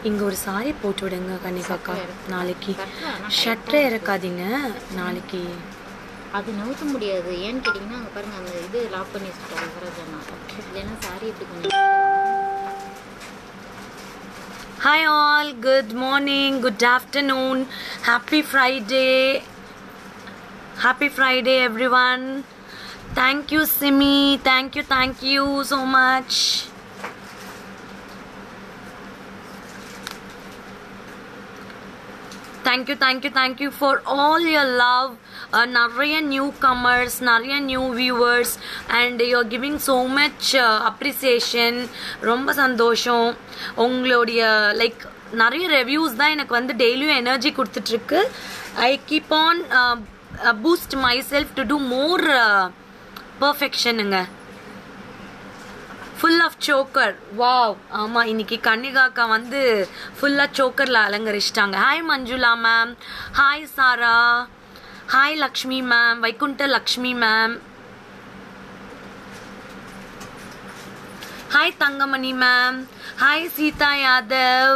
இங்கே ஒரு சாரி போட்டு விடுங்க கன்னிகாக்கா நாளைக்கு. ஷட்டரை இறக்காதீங்க நாளைக்கு. அது நவுத்த முடியாது. ஏன்னு கேட்டிங்கன்னா அங்கே பாருங்கள் அந்த இது லாக் பண்ணி வச்சுருக்காங்க வரஜனா. இல்லைன்னா சாரி எப்படி கொஞ்சம். Hi all, good morning, good afternoon, happy Friday everyone. Thank you Simi, thank you so much. Thank you for all your love. நிறைய newcomers, நிறைய new viewers and you're giving so much appreciation. ரொம்ப சந்தோஷம். உங்களுடைய like நிறைய reviews தான் எனக்கு வந்து டெய்லியும் எனர்ஜி கொடுத்துட்ருக்கு. I keep on boost myself to do more perfectionங்க. Full of choker. வாவ். ஆமாம், இன்னைக்கு கன்னிகாக்கா வந்து ஃபுல்லாக சோக்கரில் அலங்கரிச்சிட்டாங்க. Hi Manjula ma'am, hi Sara, hi Lakshmi ma'am, Vaikunta Lakshmi ma'am, hi Thangamani ma'am, hi Seetha Yadav,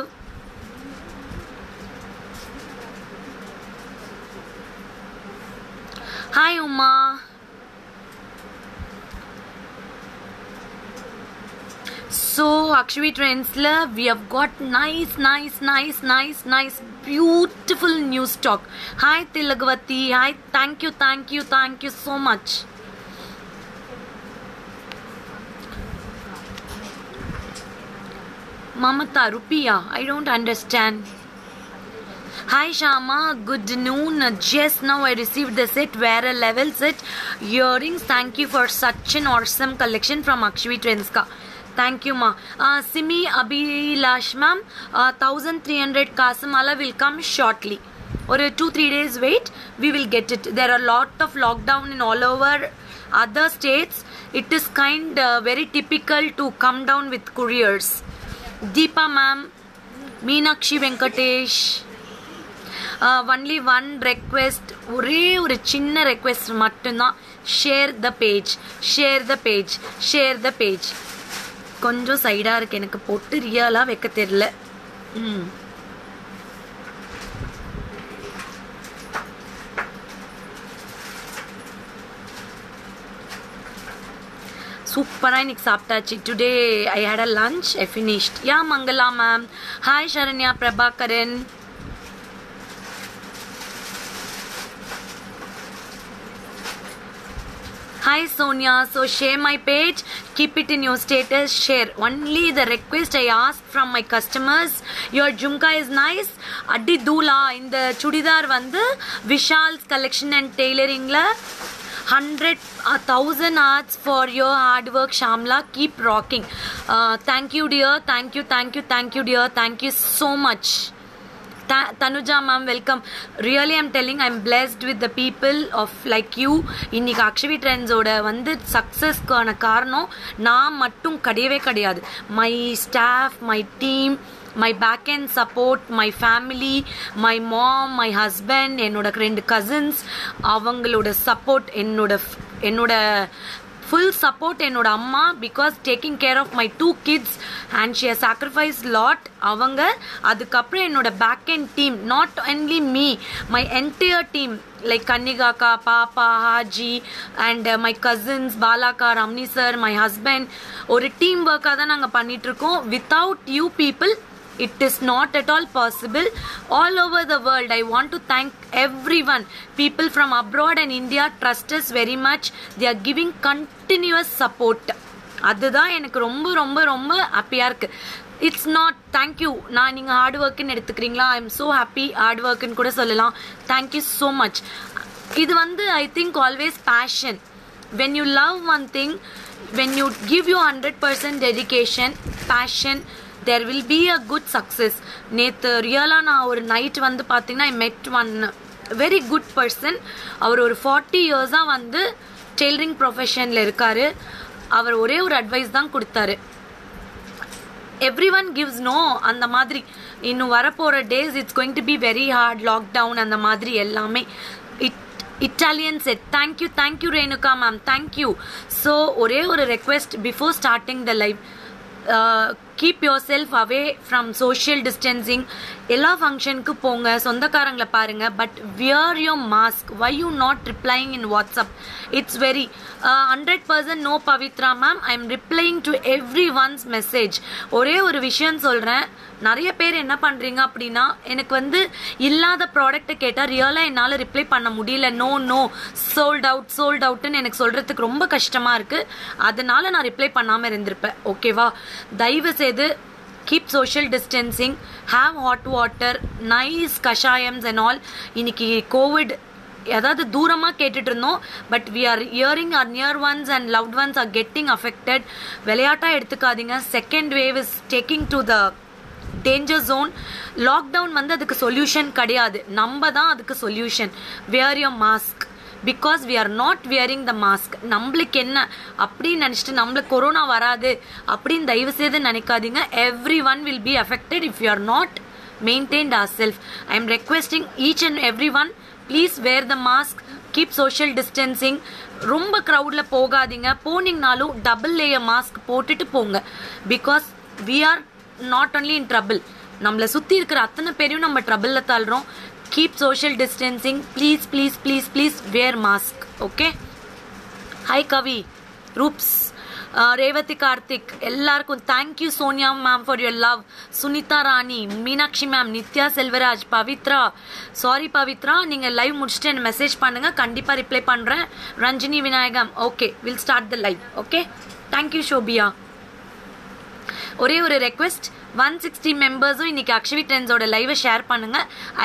hi Uma. So Akshvi Trends we have got nice beautiful new stock. Hi Tilagvati, hi, thank you so much. Mamata Rupiya, I don't understand. Hi Shama, good noon. Just now I received the set, wear a level set earrings. Thank you for such an awesome collection from Akshvi Trends ka. Thank you ma. Simi Abhilash ma'am, 1300 Kasamala will come shortly. Or 2-3 days wait, we will get it. There are a lot of lockdown in all over other states. It is very typical to come down with couriers. Deepa ma'am, Meenakshi Venkatesh, only one request, ஒரே ஒரு சின்ன request மட்டும்தான். share the page. கொஞ்சம் சைடாக இருக்குது, எனக்கு போட்டு ரியலாக வைக்க தெரியல. சூப்பராக இன்னைக்கு சாப்பிட்டாச்சு. Today I hate a lunch, I finished. Yeah Mangala ma'am, hi Saranya Prabhakaran, hi Sonia. So share my page, keep it in your status, share. Only the request I ask from my customers, your jhumka is nice, addi doola. In the chudidar vandu Vishal's collection and tailoring la 100,000 arts for your hard work Shamla, keep rocking. Thank you dear, thank you dear, thank you so much. Tanuja ma'am, welcome. Really I'm telling, I'm blessed with the people of like you. இன்னைக்கு Akshvi Trends ஓட வந்து சக்ஸஸ்க்கான காரணம் நான் மட்டும் கிடையவே கிடையாது. My staff, my team, my back end support, my family, my mom, my husband, என்னோட 2 cousins, அவங்களோட support, என்னோட full support என்னோட அம்மா, because taking care of my 2 kids and she has sacrificed lot. அவங்க அதுக்கப்புறம் என்னோட back end team, not only me, my entire team like Kannigaka, Papa, Haji and my cousins Balaka, Ramni sir, my husband, ஒரு team work தான் நாங்க பண்ணிட்டு இருக்கோம். Without you people it is not at all possible. All over the world I want to thank everyone. People from abroad and India trust us very much. They are giving continuous support. அதுதான் எனக்கு ரொம்ப ரொம்ப ரொம்ப ஹாப்பியா இருக்கு. It's not thank you, நான் நீங்கள் hard ஒர்க்குன்னு எடுத்துக்கிறீங்களா, I am so happy. Hard ஒர்க்குன்னு கூட சொல்லலாம். Thank you so much. இது வந்து I think always passion. When you love one thing, when you give you 100% dedication, passion, there will be a good success. நேற்று ரியலாக நான் ஒரு நைட் வந்து பார்த்தீங்கன்னா I met one very good person. அவர் ஒரு 40 இயர்ஸாக வந்து டெய்லரிங் ப்ரொஃபஷனில் இருக்கார். அவர் ஒரே ஒரு அட்வைஸ் தான் கொடுத்தாரு, எவ்ரி ஒன் கிவ்ஸ் நோ. அந்த மாதிரி இன்னும் வரப்போகிற days it's going to be very hard, lockdown அந்த மாதிரி எல்லாமே. Italian said thank you Renuka ma'am, thank you. So ஒரே ஒரு request before starting the live, keep your self away from social distancing. எல்லா ஃபங்க்ஷனுக்கு போங்க, சொந்தக்காரங்களை பாருங்க, but wear your mask. Why you not replying in WhatsApp? It's very 100% no Pavithra ma'am. I am replying to every one's message. ஒரே ஒரு விஷயம் சொல்கிறேன், நிறைய பேர் என்ன பண்ணுறீங்க அப்படின்னா, எனக்கு வந்து இல்லாத ப்ராடக்ட்டை கேட்டால் ரியலாக என்னால் ரிப்ளை பண்ண முடியல, நோ சோல்ட் அவுட்னு எனக்கு சொல்கிறதுக்கு ரொம்ப கஷ்டமாக இருக்குது. அதனால நான் ரிப்ளை பண்ணாமல் இருந்திருப்பேன். ஓகேவா? தயவு செய்து keep social distancing, have hot water, nice kashayams and all. இன்னைக்கு கோவிட் ஏதாவது தூரமாக கேட்டுட்டு இருந்தோம், but we are hearing our near ones and loved ones are getting affected. விளையாட்டாக எடுத்துக்காதீங்க. Second wave is taking to the danger zone. Lockdown வந்து அதுக்கு solution கிடையாது, நம்ம தான் அதுக்கு solution. wear your mask because we are not wearing the mask. நம்மளுக்கு என்ன அப்படின்னு நினச்சிட்டு நம்மளுக்கு கொரோனா வராது அப்படின்னு தயவு செய்து நினைக்காதீங்க. Every one will be affected if you are not maintained ourselves. I am requesting each and everyone, please wear the mask, keep social distancing. ரொம்ப க்ரௌடில் போகாதீங்க, போனீங்கனாலும் டபுள் லேயர் மாஸ்க் போட்டுட்டு போங்க. Because we are not only in trouble, நம்மளை சுற்றி இருக்கிற அத்தனை பேரையும் நம்ம ட்ரபிளில் தள்ளுறோம். Keep social distancing, please wear mask. Okay? Hi Kavi, Roops, Revati Karthik, எல்லாருக்கும் thank you. Sonia ma'am for your love, Sunita Rani, Meenakshi ma'am, Nitya Selvaraj, Pavitra. Sorry Pavitra, நீங்க live முடிச்சிட்டு எனக்கு மெசேஜ் பண்ணுங்க, கண்டிப்பா ரிப்ளை பண்றேன். Ranjini Vinayagam, okay, we'll start the live. Okay? Thank you Shobia. ஒரே ஒரு request, 160 மெம்பர்ஸும் இன்னைக்கு அக்ஷவி ட்ரெண்ட்ஸோட லைவை ஷேர் பண்ணுங்க.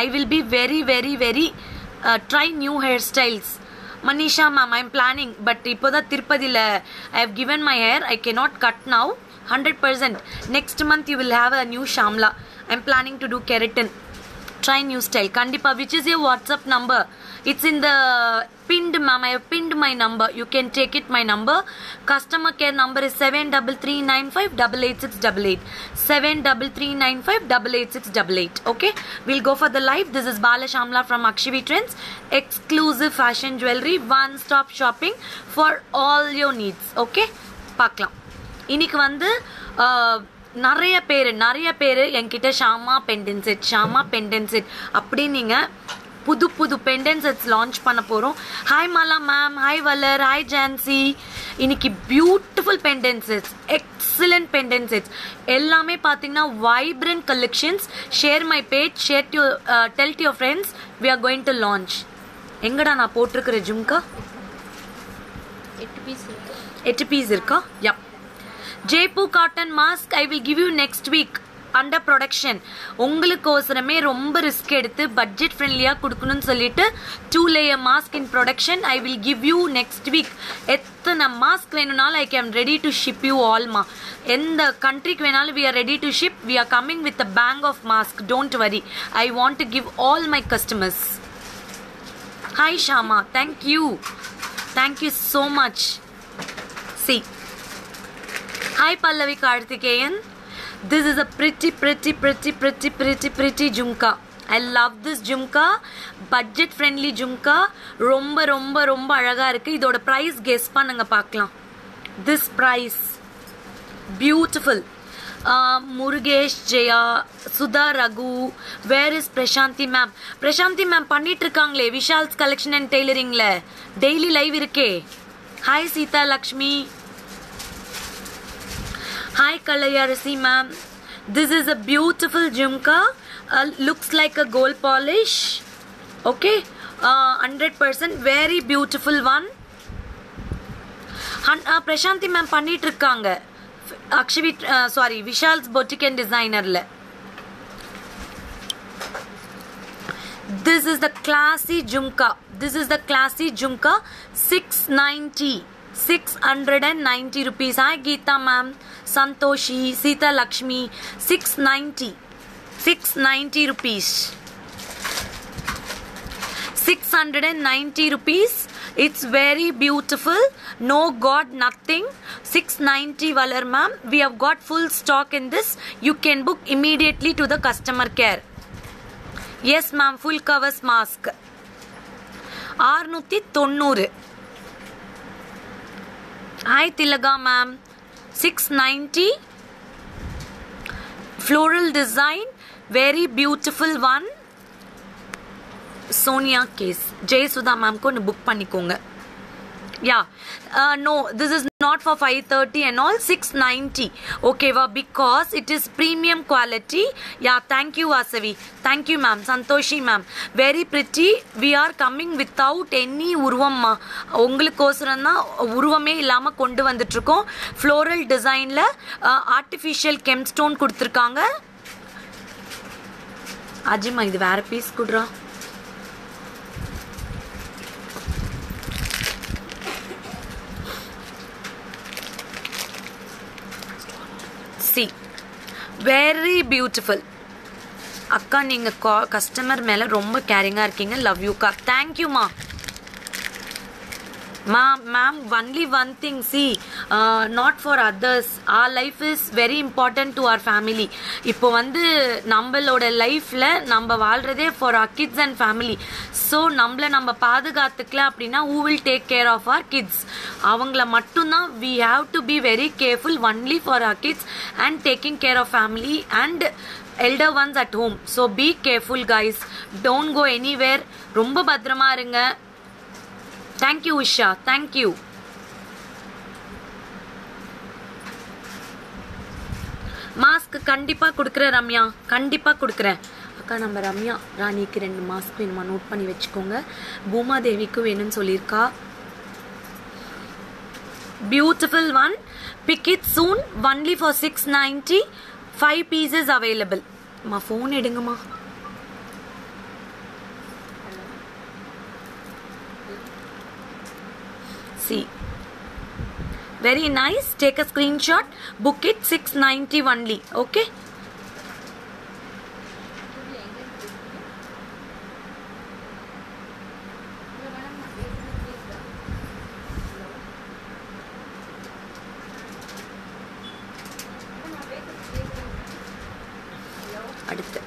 I will be very try new hair styles. Manisha ma'am, I am planning, but இப்போதான் திருப்பதியில் I have given my hair, I can not cut now 100%. Next month you will have a new ஷாம்லா. I am planning to do keratin. Try new style. Kandipa, which is your WhatsApp number? It's in the pinned, ma'am. I have pinned my number. You can take it, my number. Customer care number is 7339588688. 7339588688. Okay? We'll go for the live. This is Bala Shamla from Akshivi Trends. Exclusive fashion jewelry. One-stop shopping for all your needs. Okay? பார்க்கலாம். இன்னைக்கு வந்து நிறைய பேர் என்கிட்ட Sharma pendant set அப்படின்னு நீங்கள் புது pendant sets launch பண்ண போகிறோம். Hi Mala ma'am, hi Valar, hi Jhansi. இன்னைக்கு beautiful pendant sets, excellent pendant sets எல்லாமே பார்த்தீங்கன்னா vibrant collections. Share my page, tell to your friends, we are going to launch. எங்கடா நான் போட்டிருக்கிற ஜும்கா 8 பீஸ் இருக்கா? Yup. Jaipur cotton mask I will give you next week under production. உங்களுக்கோசரமே ரொம்ப risk எடுத்து budget ஃப்ரெண்ட்லியாக கொடுக்கணும்னு சொல்லிட்டு 2 layer mask in production I will give you next week. எத்தனை மாஸ்க் வேணும்னாலும் I came ready to ship you ஆல்மா. எந்த கண்ட்ரிக்கு வேணாலும் we are ready to ship. We are coming with a bank of mask. Don't worry, I want to give all my customers. Hi Shama, thank you so much. See. Hi Pallavi Karthikeyan. This is a pretty jhumka. I love this jhumka. Budget friendly jhumka. ரொம்ப அழகா இருக்கு. இதோட price guess பண்ணுங்க பார்க்கலாம். This price beautiful. Murugesh, Jaya, Sudha, Raghu. Where is Prashanthi ma'am? Prashanthi ma'am பண்ணிட்டு இருக்காங்களே Vishal's collection and டெய்லரிங்ல daily live இருக்கே. Hi Sita Lakshmi. Hi Kalayarasi ma'am. This is a beautiful jhumka. Looks like a gold polish. Okay? 100% very beautiful one. Prashanthi ma'am பண்ணிட்டு இருக்காங்க Akshvi Vishal's boutique and டிசைனர்ல. This is the classy jhumka. 690 rupees. Hi Geeta ma'am, Santoshi, Sita Lakshmi. 690 rupees. 690 rupees. It's very beautiful. No god, nothing. 690 Valar ma'am. We have got full stock in this. You can book immediately to the customer care. Yes ma'am, full covers mask. 690. Hi Tilaga ma'am. 690. floral design, very beautiful one. Sonia case. Jay Sudha ma'am ko book பண்ணிக்கோங்க. Yeah, no, this is not for 530 and all, 690. Okay, because it is premium quality. Yeah, thank you Vasavi, thank you ma'am. Santoshi ma'am, very pretty. We are coming without any உருவம். உங்களுக்கோசரம் தான் உருவமே இல்லாம கொண்டு வந்துட்டு இருக்கோம். floral designல artificial gemstone கொடுத்திருக்காங்க. அஜிமா இது வேற பீஸ் குடுறா. See, very beautiful. அக்கா நீங்க கஸ்டமர் மேல ரொம்ப கேரிங்கா இருக்கீங்க. லவ் யூ கா. தேங்க் யூ மா. Ma'am, only one thing, see, not for others. Our life is very important to our family. இப்போ வந்து நம்மளோட லைஃப்ல நம்ம வாழ்றதே for our kids and family. So நம்மள நம்ம பாதுகாத்துக்கல அப்படின்னா who will take care of our kids? அவங்கள மட்டும்தான் we have to be very careful only for our kids and taking care of family and elder ones at home. So be careful guys. Don't go anywhere. ரொம்ப பத்திரமா இருங்க. Thank you Usha, thank you. Mask கண்டிப்பா கொடுக்குறேன் ரம்யா, கண்டிப்பா கொடுக்குறேன் அக்கா. நம்ம ரம்யா ராணிக்கு 2 மாஸ்க் வேணுமா, நோட் பண்ணி வச்சுக்கோங்க. பூமா தேவிக்கு வேணும்னு சொல்லியிருக்கா. Beautiful one. Pick it soon. Only for 690. 5 pieces available. மா ஃபோன் எடுங்கம்மா. See, very nice. Take a screenshot. Book it. 690 only. Okay. அடுத்து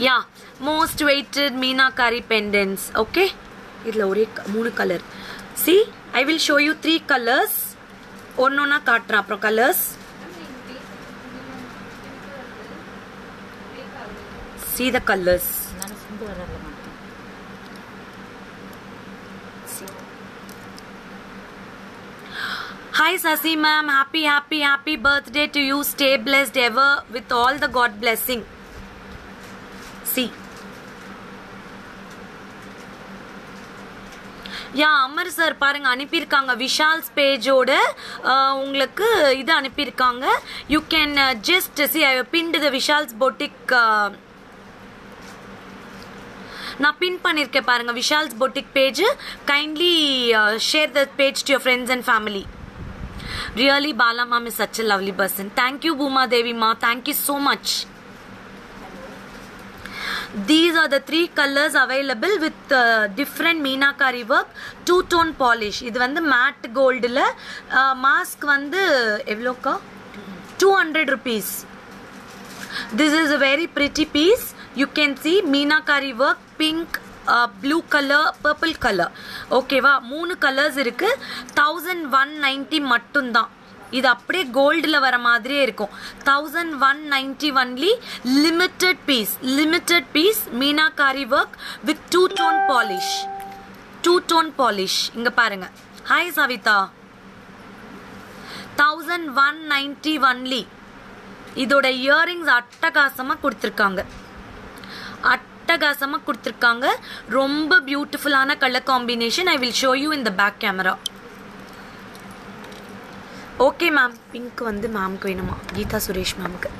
yeah, most weighted meenakari pendants. Okay, இதுல ஒரே 3 colour. See, I will show you 3 colors. ஒன்னொன்னா காட்டுறேன் அப்புறம் colors. See the colors. Hi Sasi ma'am, happy birthday to you. Stay blessed ever with all the God blessing. See. Yeah Amar sir பாருங்க அனுப்பியிருக்காங்க. விஷால்ஸ் பேஜோட உங்களுக்கு இது அனுப்பியிருக்காங்க. You can just see I pinned the Vishal's boutique. நான் பின் பண்ணியிருக்கேன் பாருங்க Vishal's boutique page. Kindly share the page to your friends and family. Really Bala ma'am is such a lovely person. Thank you Bhooma Devi மா, thank you so much. These are the 3 colors available with different meenakari work. 2-tone polish. இது வந்து matte goldல mask வந்து எவ்வளோக்கா 200 rupees. This is a very pretty piece. You can see meenakari work, pink, blue color, purple color. ஓகேவா 3 colours இருக்கு. 1190 மட்டும்தான். இது அப்படியே கோல்டில் வர மாதிரியே இருக்கும். 1190 only. Limited piece meenakari work with 2-tone polish. 2-tone polish இங்க பாருங்க. ஹாய் சவிதா. 1190 only. இதோட இயரிங்ஸ் அட்டகாசமா கொடுத்துருக்காங்க. அட்டகாசமா கொடுத்துருக்காங்க. ரொம்ப பியூட்டிஃபுல்லான colour combination. I will show you in the back camera. Okay ma'am. Pink வந்து மேம்க்கு வேணுமா? Geetha Suresh மேம்க்கு.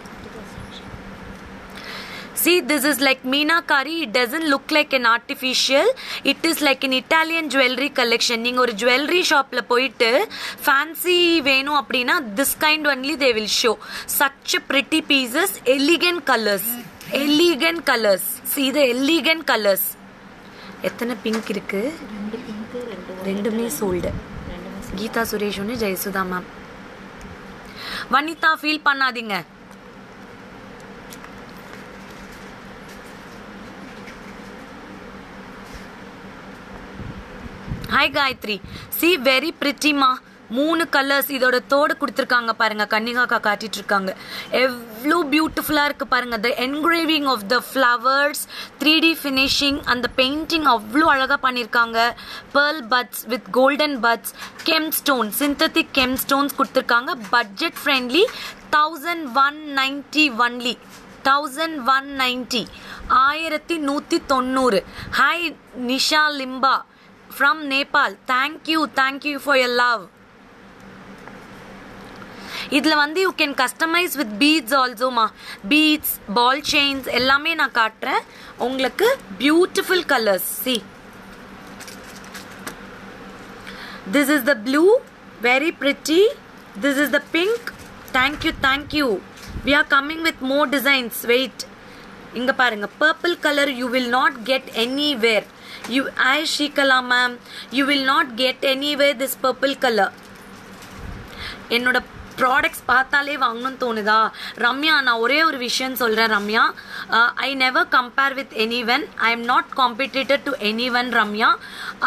See, this is like meenakari. It doesn't look like an artificial. It is like an Italian jewelry collection. நீங்க ஒரு jewelry shopல போயிட்டு fancy வேணும் அப்படின்னா this kind only they will show. Such a pretty pieces. Elegant colors. See the elegant colors. எத்தனை pink இருக்கு? 2 pink, 2 ரெண்டுமே sold. Geetha Suresh ஒன்று, Jayasudha ma'am. Vanitha feel பண்ணாதீங்க. Hi Gayatri. See, very pretty ma. 3 colours. இதோட தோடு கொடுத்துருக்காங்க பாருங்க, கன்னிகாக்கா காட்டிட்டு இருக்காங்க. எவ்வளோ பியூட்டிஃபுல்லாக இருக்குது பாருங்க. The engraving of the flowers, 3D finishing, அந்த பெயிண்டிங் அவ்வளோ அழகாக பண்ணியிருக்காங்க. Pearl buds with golden buds, gem stone, synthetic gem stones கொடுத்துருக்காங்க. Budget friendly, 1190 only. 1190, 1190. Hi Nisha Limba from Nepal. Thank you for your love. இதில் வந்து you can customize with beads also ma. Beads, ball chains எல்லாமே நான் காட்டுறேன் உங்களுக்கு. Beautiful colors. See, this is the blue, very pretty. This is the pink. Thank you. We are coming with more designs. Wait, இங்க பாருங்க, purple color you will not get anywhere. I Shikala ma'am, you will not get anywhere this purple color. என்னோட products பார்த்தாலே வாங்கணும்னு தோணுதா? ரம்யா, நான் ஒரே ஒரு விஷயம் சொல்கிறேன் Ramya. I never compare with any one. I am not competitor to any one Ramya.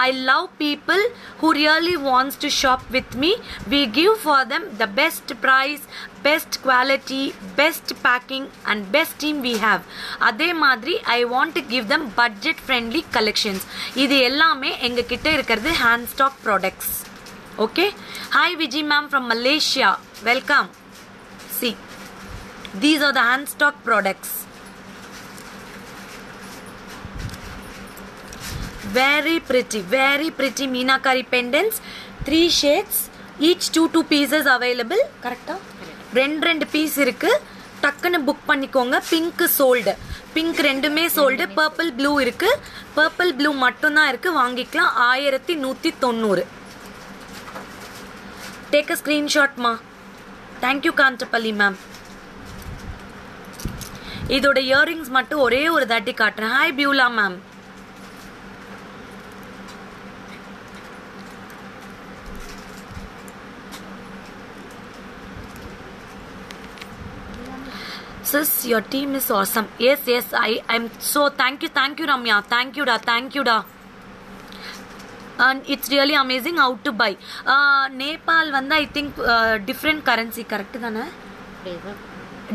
I love people who really wants to shop with me. We give for them the best price, best quality, best packing and best team we have. அதே மாதிரி I want to give them budget friendly collections. இது எல்லாமே எங்கள் கிட்ட இருக்கிறது hand stock products. Okay, hi Vijay ma'am from Malaysia, welcome. See, these are the hand stock products. Very pretty meenakari pendants, 3 shades, each 2 pieces available. Correct? ரெண்டு piece இருக்கு. டக்குன்னு book பண்ணிக்கோங்க. Pink sold, pink ரெண்டுமே sold. Purple blue இருக்கு. Purple blue மட்டும்தான் இருக்கு, வாங்கிக்கலாம். 1190. Take a screenshot ma. Thank you Kantapalli ma'am. இதோட இயரிங்ஸ் மட்டும் ஒரே ஒரு தாட்டி காட்டுறேன். Hi Beulah ma'am. Sis, your team is awesome. Yes, I'm so thank you Ramya. Thank you da. And it's really amazing how to buy. Nepal வந்து I think different currency, correct தானே?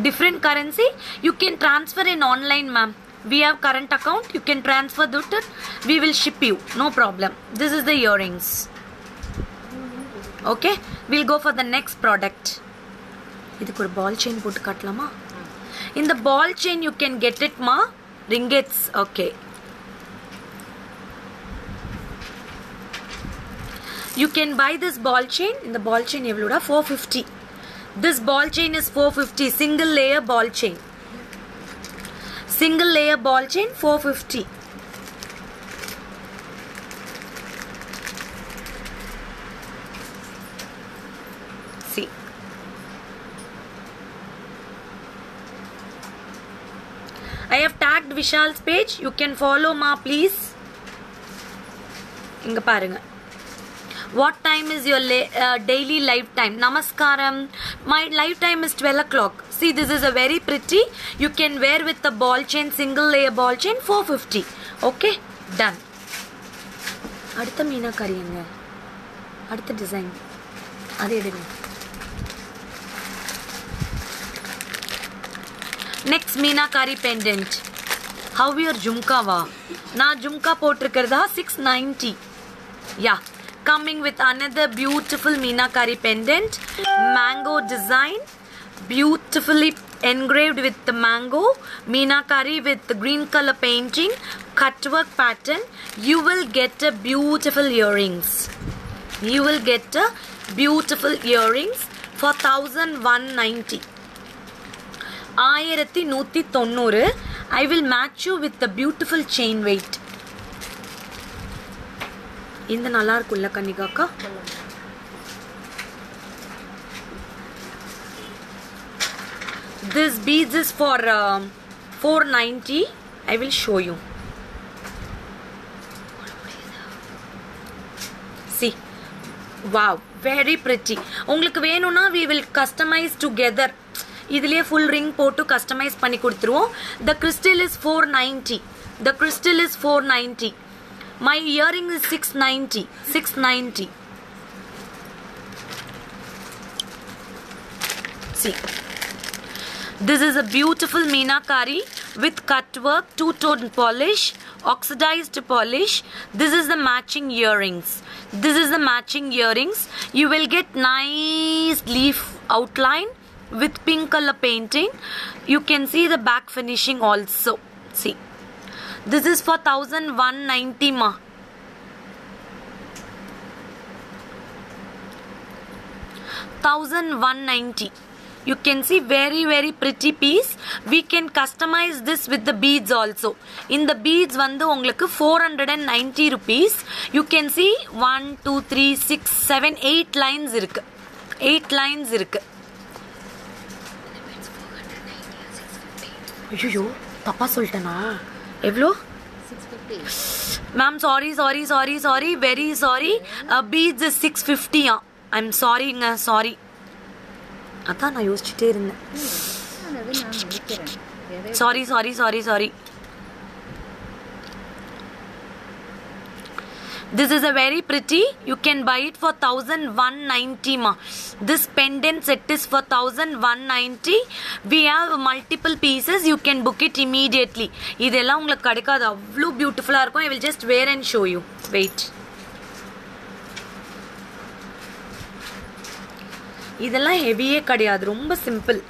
Different currency. You can transfer in online ma'am. We have current account. You can transfer that. We will ship you. No problem. This is the earrings. Okay. We'll go for the next product. இதுக்கு ஒரு ball chain போட்டு காட்டலாமா? In the ball chain you can get it ma. Ringgits. Okay. You can buy this ball chain. In the ball chain evloda 450. This ball chain is 450. Single layer ball chain. Single layer ball chain 450. See. I have tagged Vishal's page. You can follow ma please. Inga parunga. What time is your daily live time? Namaskaram. My live time is 12 o'clock. See, this is a very pretty. You can wear with the ball chain, single layer ball chain, 450. Okay, done. அடுத்த மீனாக்காரி எங்க? அடுத்த design அது எடுங்க. Next meenakari pendant. How your jhumka va? நான் jhumka போட்டிருக்கிறதா 690. Yeah. Coming with another beautiful meenakari pendant, mango design, beautifully engraved with the mango, meenakari with the green color painting, cutwork pattern. You will get a beautiful earrings. You will get a beautiful earrings for 1190. 1190. I will match you with the beautiful chain weight. இந்த நல்லா இருக்குல்ல கன்னிகாக்கா? This beads is for 490. I will show you. See, wow, very pretty. உங்களுக்கு வேணும்னா we will customize together. இதுலயே full ring போட்டு customize பண்ணி கொடுத்துருவோம். The crystal is 490. The crystal is 490. My earring is 690. See, this is a beautiful meenakari with cut work, two-tone polish, oxidized polish. This is the matching earrings. This is the matching earrings. You will get nice leaf outline with pink color painting. You can see the back finishing also. See, this is for 1190 ma. 1190. You can see very pretty piece. We can customize this with the beads also. In the beads vandu ungalku 490 rupees. You can see 1 2 3 6 7 8 lines irukku. 8 lines irukku. ஐயோ தப்பா சொல்லிட்டேனா? எவ்வளோ? 650. Ma'am, sorry, very sorry. Beads is 650. I'm sorryங்க, sorry. அதான் நான் யோசிச்சுட்டே இருந்தேன். Sorry. This is a very pretty. You can buy it for 1190 ma. This pendant set is for 1190. We have multiple pieces. You can book it immediately. இதெல்லாம் உங்களுக்கு கிடைக்காது, அவ்வளோ பியூட்டிஃபுல்லா இருக்கும். I will just wear and show you. Wait. இதெல்லாம் ஹெவியே கிடையாது, ரொம்ப simple.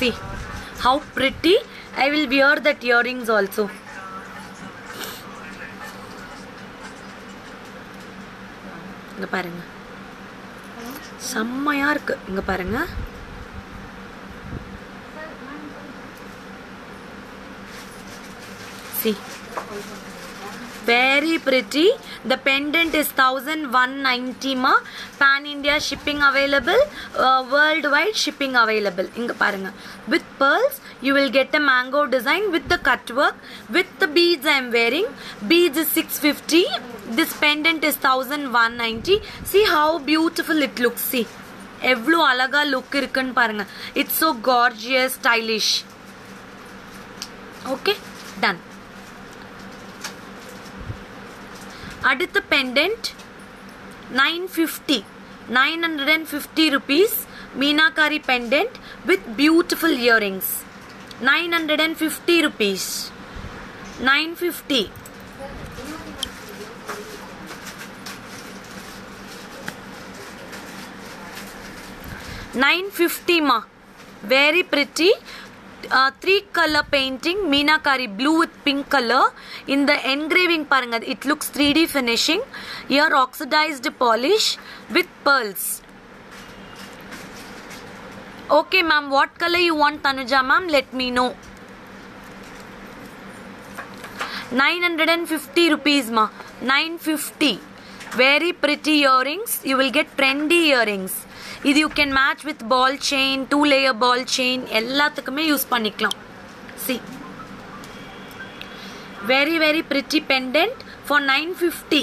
See how pretty. I will wear that earrings also. இங்க பாருங்க, செம்மையா இருக்கு. இங்க பாருங்க, see, very pretty. The pendant is 1190 ma. Pan India shipping available, worldwide shipping available. inga parunga, with pearls you will get a mango design with the cut work. With the beads I am wearing, beads is 650. This pendant is 1190. See how beautiful it looks. See evlo alaga look irukku parunga. It's so gorgeous, stylish. Okay, done. அடுத்த pendant 950 rupees meenakari pendant with beautiful earrings. 950 rupees. 950. ma. Very pretty. 3 color painting, meenakari blue with pink color. In the engraving paranga, it looks 3D finishing. Here oxidized polish with pearls. Okay ma'am, what color you want Tanuja ma'am? Let me know. 950 rupees ma. 950. Very pretty earrings. You will get trendy earrings. இது you can match with ball chain, 2-layer ball chain, எல்லாத்துக்குமே use பண்ணிக்கலாம். See, very pretty pendant for 950.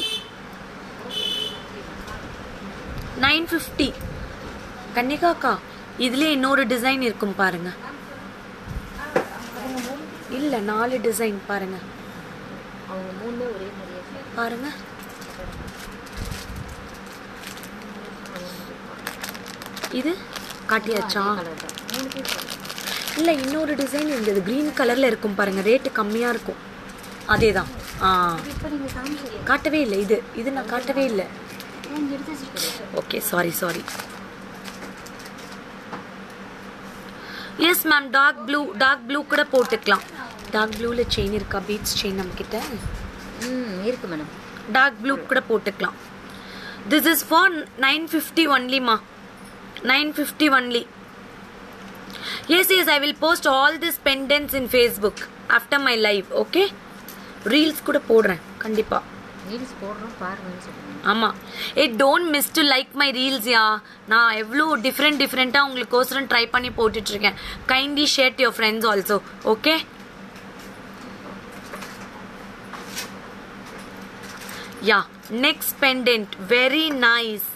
950. கன்னிகாக்கா, இதுல இன்னொரு design இருக்கும் பாருங்க. இல்ல 4 design பாருங்க. அவங்க மூணுமே ஒரே மாதிரியே பாருங்க. இது காட்டியாச்சா? இல்லை, இன்னொரு டிசைன் இருந்தது க்ரீன் கலரில் இருக்கும் பாருங்க, ரேட்டு கம்மியாக இருக்கும். அதே தான். காட்டவே இல்லை, இது நான் காட்டவே இல்லை. Okay, sorry. Yes ma'am, dark blue கூட போட்டுக்கலாம். டார்க் ப்ளூவில் செயின் இருக்கா? பீட்ஸ் செயின் நம்மக்கிட்ட இருக்கு மேடம். டார்க் ப்ளூ கூட போட்டுக்கலாம். This is for 950 only ma. 950 only. Yes, I will post all these pendants in Facebook after my live. Okay, reels kuda podren kandipa. Reels podrom paarenga solluங்க. ஆமா, don't miss to like my reels ya. நான் எவ்வளோ டிஃப்ரெண்டா உங்களுக்கு கோசரம் try பண்ணி போட்டுட்டு இருக்கேன். Kindly share to your friends also. Okay, yeah, next pendant very nice.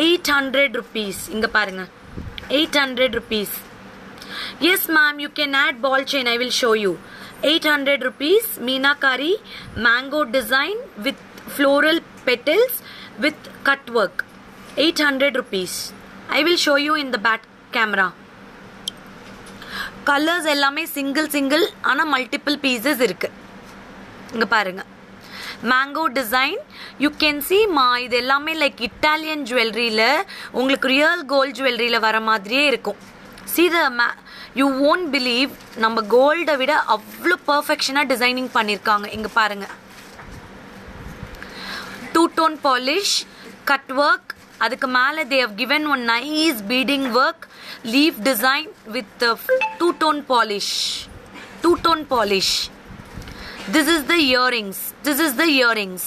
800 rupees. இங்க பாருங்க, 800 rupees. Yes ma'am, you can add ball chain. I will show you. 800 rupees meenakari mango design with floral petals with cut work. 800 rupees. I will show you in the back camera. Colors எல்லாமே single ஆனா multiple pieces இருக்கு. இங்க பாருங்க. Mango design, you can see இது எல்லாமே like Italian jewelry ல உங்களுக்கு real gold jewelry ல வர மாதிரியே இருக்கும். See the you won't believe நம்ம கோல்ட விட அவ்வளோ பர்ஃபெக்ஷனா டிசைனிங் பண்ணிருக்காங்க. இங்க பாருங்க. 2-tone polish, cut work, அதுக்கு மேல they have given one nice beading work, leaf design with 2-tone polish. 2-tone polish. This is the earrings. This is the earrings.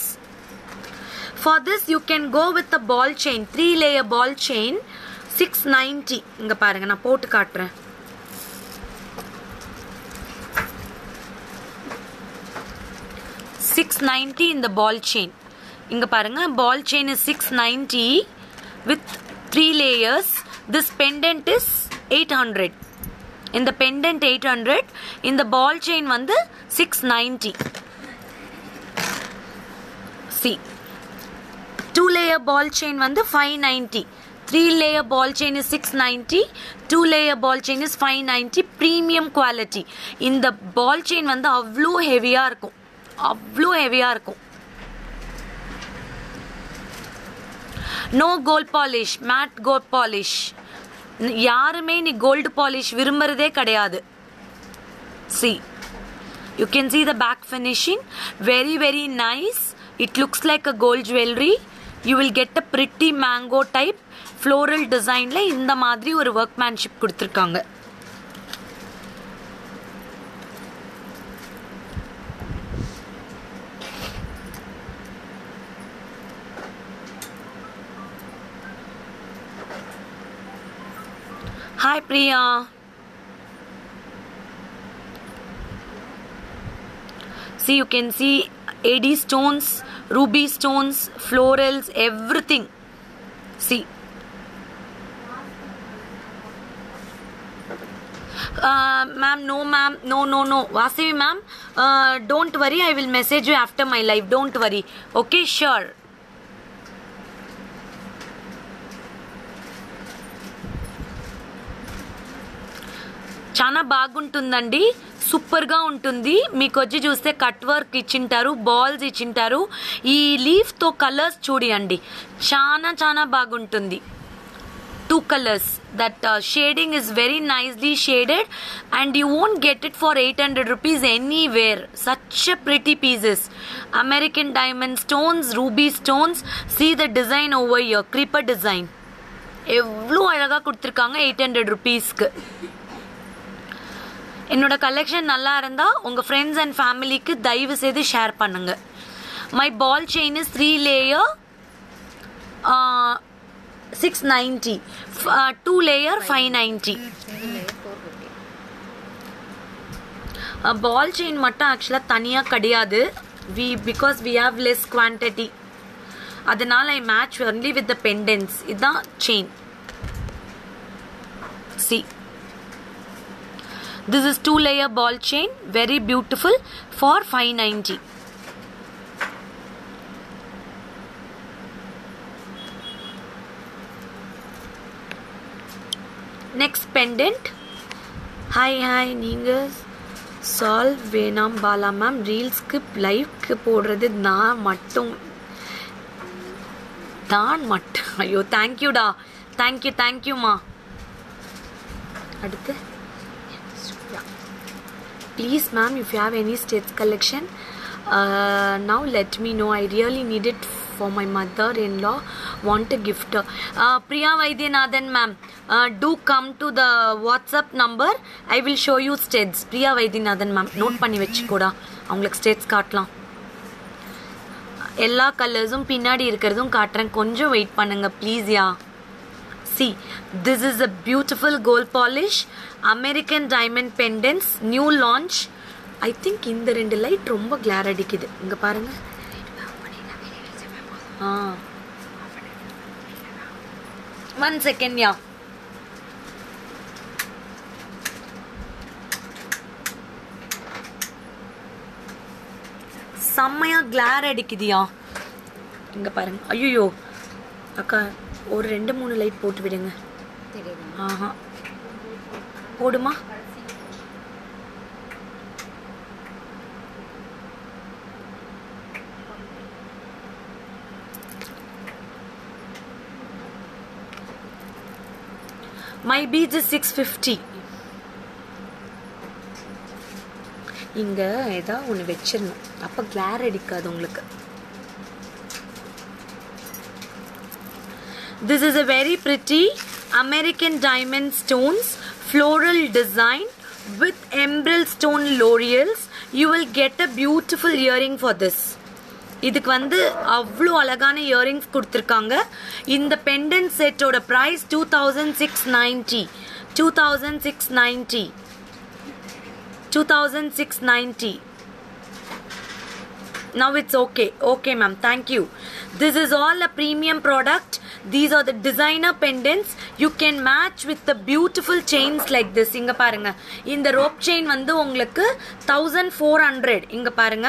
For this you can go with the ball chain, 3-layer ball chain, 690. இங்க பாருங்க, நான் போட்டு காட்டுறேன். $690 in the ball chain. இங்க பாருங்க, ball chain is $690 with 3 layers. This pendant is 800. In the pendant 800, in the ball chain வந்து 690. See, 2-layer ball chain வந்து 590. 3-layer ball chain is 690. 2-layer ball chain is 590. Premium quality. இந்த ball chain வந்து அவ்வளோ ஹெவியா இருக்கும், அவ்வளோ ஹெவியா இருக்கும். No gold polish, matte gold polish. யாருமே நீ gold polish விரும்புறதே கிடையாது. See, you can see the back finishing, very very nice. It looks like a gold jewelry. You will get a pretty mango type floral design ல இந்த மாதிரி ஒரு workmanship கொடுத்திருக்காங்க. Hi Priya. See, you can see AD stones, ruby stones, florals, everything. See. Ma'am, no ma'am, no. Vasavi ma'am, don't worry, I will message you after my live. Don't worry. Okay, sure. చాలా బాగుంటుందండి, సూపర్గా ఉంటుంది. మీకు వచ్చి చూస్తే cut work ఇచ్చింటారు, balls ఇచ్చింటారు. ఈ లీఫ్తో colours చూడండి, చాలా చాలా బాగుంటుంది. 2 colors, that shading is very nicely shaded and you won't get it for 800 rupees anywhere. Such a pretty pieces. American diamond stones, ruby stones. See the design over here, creeper design. எவ்வளோ அழகாக கொடுத்துருக்காங்க 800 rupeesக்கு. என்னோட collection நல்லா இருந்தால் உங்கள் friends and ஃபேமிலிக்கு தயவு செய்து ஷேர் பண்ணுங்க. My ball chain is 3-layer 690, 2-layer 590. Ball chain மட்டும் ஆக்சுவலாக தனியாக கிடையாது, because we have less quantity, அதனால I match only with the pendants. இதுதான் chain. See, this is 2-layer ball chain, very beautiful, for 590. Next pendant. Hi நீங்க solve வேணாம் Bala ma'am, ரீல்ஸ்க்கு லைவ்க்கு போடுறது நான் மட்டும். ஐயோ தேங்க்யூடா, தேங்க்யூமா. அடுத்து please ma'am, if you have any states collection, now let me know. I really need it for my mother-in-law, want a gift. Priya Vaidyanathan ma'am, do come to the WhatsApp number, I will show you states. Priya Vaidyanathan ma'am, note பண்ணி வெச்சுக்கோடா, அவங்களுக்கு states காட்டலாம். எல்லா கலர்ஸும் பின்னாடி இருக்கிறதும் காட்டுறேன், கொஞ்சம் wait பண்ணுங்க please. Yeah, see, this is a beautiful gold polish American diamond pendants, new launch. I think இந்த ரெண்டு லைட் ரொம்ப கிளார் அடிக்குது, இங்க பாருங்க. One second. Yeah, செம்மையா கிளார் அடிக்குதியா. இங்க பாருங்க. ஐயோ அக்கா ஒரு 2-3 லைட் போட்டு விடுங்க. ஆஹா போடுமா. My beads is 650. இங்க ஏதா ஒன்று வச்சிடணும், அப்போ கிளார் அடிக்காது உங்களுக்கு. This is a very pretty American diamond stones floral design with emerald stone laurels. You will get a beautiful earring for this. இதுக்கு வந்து அவ்வளோ அழகான இயரிங்ஸ் கொடுத்துருக்காங்க. இந்த பெண்டன்ட் செட்டோட price 2690. 2690. Now it's okay. Okay ma'am, thank you. This is all a premium product. These are the designer pendants. You can match with the beautiful chains like this. இங்க பாருங்க, இந்த rope chain வந்து உங்களுக்கு 1400. இங்க பாருங்க,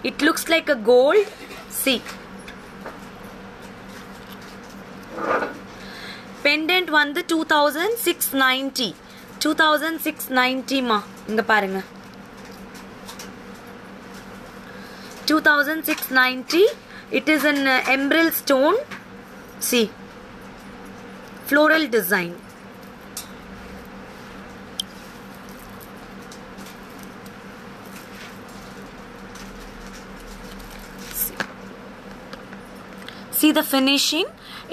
it looks like a gold. See, pendant வந்து 2690. 2690 மா. இங்க பாருங்க 2690. It is an emerald stone. See, floral design. See the finishing.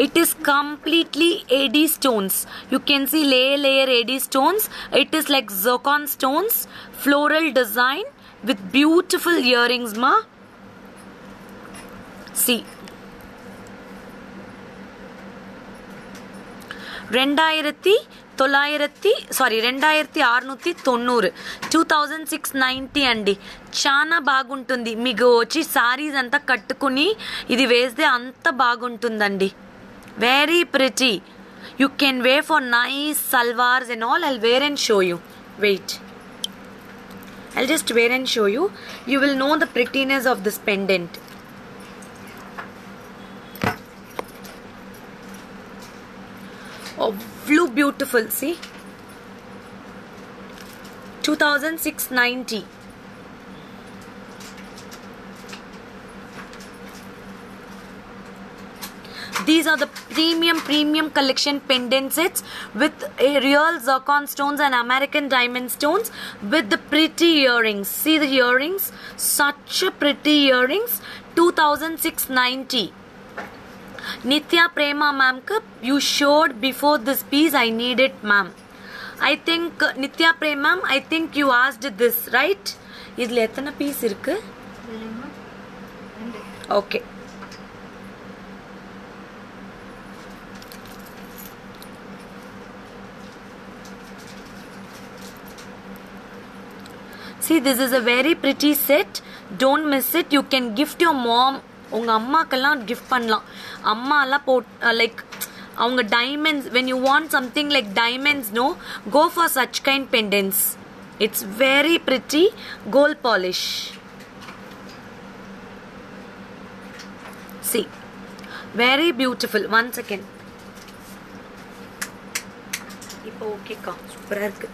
It is completely AD stones. You can see layer AD stones. It is like zircon stones, floral design with beautiful earrings ma. See, 2690. 2690 అండి. చాలా బాగుంటుంది. మీకు వచ్చి సారీస్ అంతా కట్టుకుని ఇది వేస్తే అంత బాగుంటుందండి. Very pretty. You can wear for nice salwars and all. I'll wear and show you. Wait, I'll just wear and show you. You will know the prettiness of this pendant. Oh, blue beautiful. See, 2690. These are the premium collection pendant sets with a real zircon stones and American diamond stones with the pretty earrings. See the earrings, such a pretty earrings. 2690. Nitya Prema ma'am, you showed before this piece. I need it ma'am. I think Nitya Prema ma'am, I think you asked this, right? Idhula ethana piece irukku? Okay. See, this is a very pretty set. Don't miss it. You can gift your mom. உங்க அம்மாக்கெல்லாம் gift பண்ணலாம். அம்மாலாம் like அவங்க diamonds, when you want something like diamonds, no, go for such kind pendants. It's very pretty gold polish. See, very beautiful. One second. இப்போ ஓகேக்கா, சூப்பரா இருக்கு.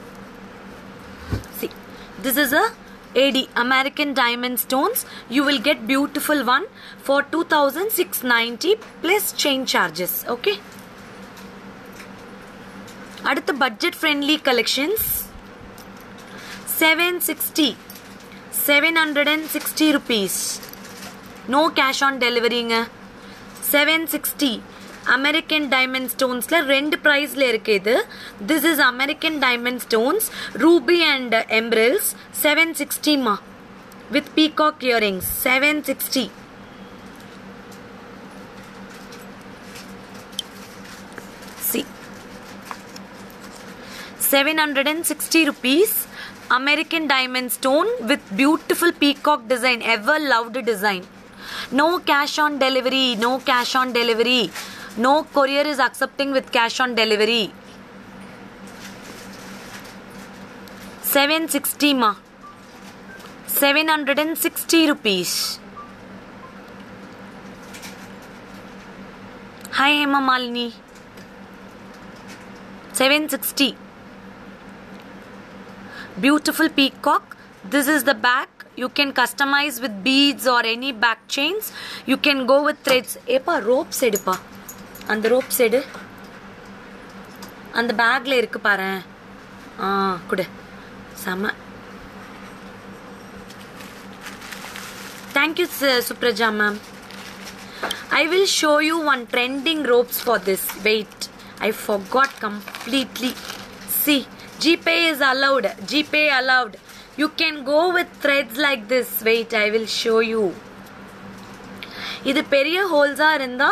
See, this is a AD American diamond stones. You will get beautiful one for 2690 plus chain charges. Okay, அடுத்து budget friendly collections. 760 rupees. No cash on delivery nga. 760 American diamond stonesல ரெண்டு பிரைஸ்ல இருக்கு இது. This is American diamond stones, ruby and emeralds. 760 ma with peacock earrings. 760. See, 760 rupees American diamond stone with beautiful peacock design. Ever loved design. No cash on delivery. No cash on delivery. No courier is accepting with cash on delivery. 760 ma. 760 rupees. Hi Hema Malini. 760. Beautiful peacock. This is the back. You can customize with beads or any back chains. You can go with threads. Epa ropes edupa. And the ropes edu. And the bag la irukku paaren. Kudu. Sama. Thank you Supraja ma'am. I will show you one trending ropes for this. Wait. I forgot completely. See. GPay is allowed. GPay allowed. You can go with threads like this. Wait, I will show you. இது பெரிய ஹோல்ஸா இருந்தா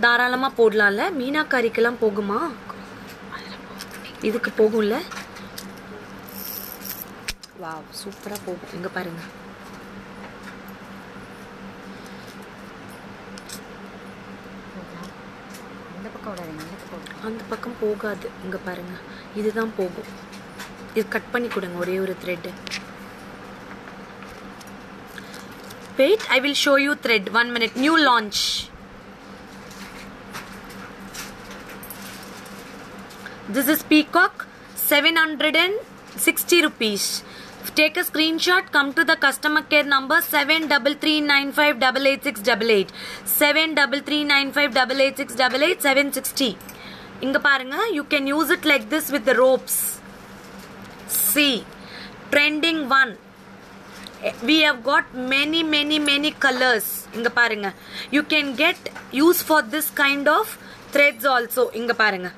தாராளமா போடலாம்ல. மீனாக்காரிக்கெல்லாம் போகுமா? இதுக்கு போகும்ல. Wow சூப்பரா போகும். இங்க பாருங்க. அந்த பக்கம் போகாது. இங்க பாருங்க. இதுதான் போகும். இது கட் பண்ணி கொடுங்க ஒரே ஒரு thread. Wait, I will show you thread. 1 minute. New launch. This is peacock. 760 rupees. Take a screenshot. Come to the customer care number 7339588688. 7339588688. 760. Inga parunga. You can use it like this with the ropes. See, trending one. We have got many colors. Inga parunga. You can get use for this kind of threads also. Inga parunga.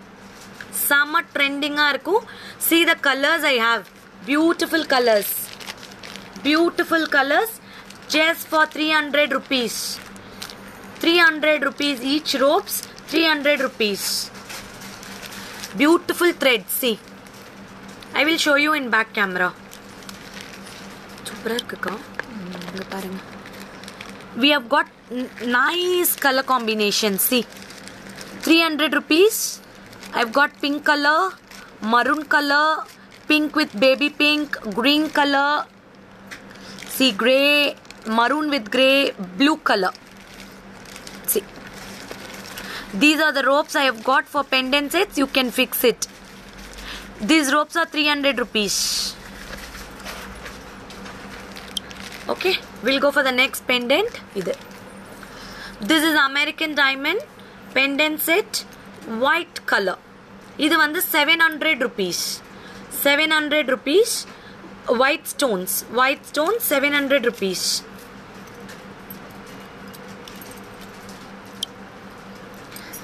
Sama trending ah irukku. See the colors I have. Beautiful colors. Beautiful colors. Just for 300 rupees. 300 rupees each ropes. 300 rupees. Beautiful threads. See. I will show you in back camera. Super irukka. Inga parunga. We have got nice color combinations. See. 300 rupees. I've got pink color, maroon color, pink with baby pink, green color. See, grey, maroon with grey, blue color. See. These are the ropes I have got for pendant sets. You can fix it. These ropes are 300 rupees. Okay, we'll go for the next pendant. This is American diamond pendant set, white color. This is 700 rupees. 700 rupees. White stones. White stones 700 rupees.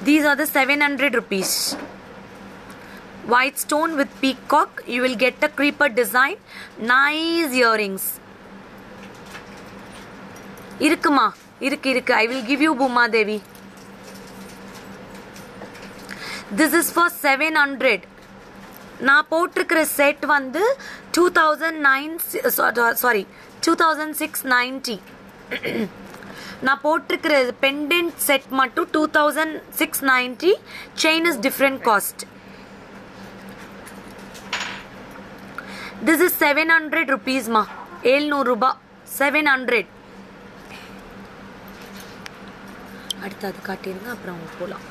These are the 700 rupees. White stone with peacock. You will get a creeper design. Nice earrings. Irukuma. Irukku. I will give you Bhuma Devi. This is for 700. நான் போட்டிருக்கிற set 2690. நான் போட்டிருக்கிற pendant set மட்டும் 2690. Chain is different cost. This is 700 rupees ma. 700 ரூபாய். 700. அடுத்து அது காட்டிருங்க அப்புறம் போலாம்.